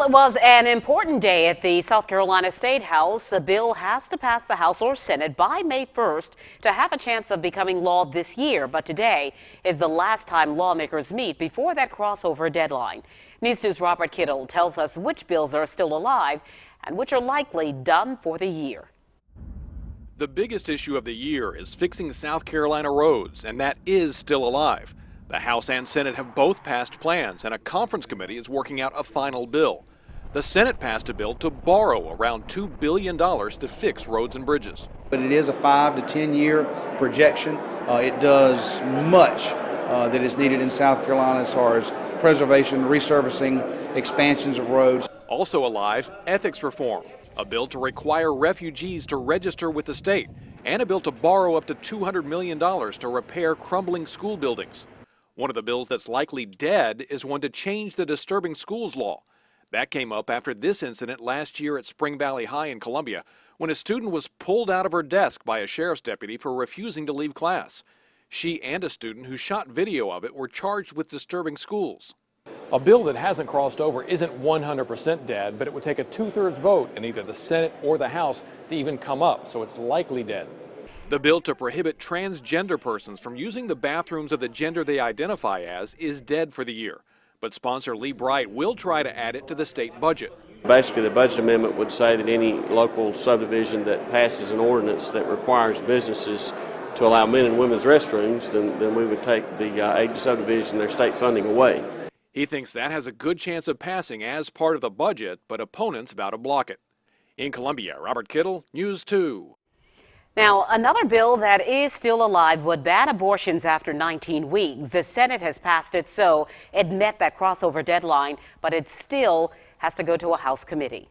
Well, it was an important day at the South Carolina Statehouse. A bill has to pass the House or Senate by May 1st to have a chance of becoming law this year. But today is the last time lawmakers meet before that crossover deadline. News 2's Robert Kittle tells us which bills are still alive and which are likely done for the year. The biggest issue of the year is fixing South Carolina roads, and that is still alive. The House and Senate have both passed plans, and a conference committee is working out a final bill. The Senate passed a bill to borrow around $2 billion to fix roads and bridges. But it is a 5 to 10 year projection. It does much that is needed in South Carolina as far as preservation, resurfacing, expansions of roads. Also alive, ethics reform, a bill to require refugees to register with the state, and a bill to borrow up to $200 million to repair crumbling school buildings. One of the bills that's likely dead is one to change the disturbing schools law. That came up after this incident last year at Spring Valley High in Columbia, when a student was pulled out of her desk by a sheriff's deputy for refusing to leave class. She and a student who shot video of it were charged with disturbing schools. A bill that hasn't crossed over isn't 100% dead, but it would take a 2/3 vote in either the Senate or the House to even come up, so it's likely dead. The bill to prohibit transgender persons from using the bathrooms of the gender they identify as is dead for the year. But sponsor Lee Bright will try to add it to the state budget. Basically, the budget amendment would say that any local subdivision that passes an ordinance that requires businesses to allow men and women's restrooms, then we would take the aid to subdivision, their state funding away. He thinks that has a good chance of passing as part of the budget, but opponents vow to block it. In Columbia, Robert Kittle, News 2. Now, another bill that is still alive would ban abortions after 19 weeks. The Senate has passed it, so it met that crossover deadline, but it still has to go to a House committee.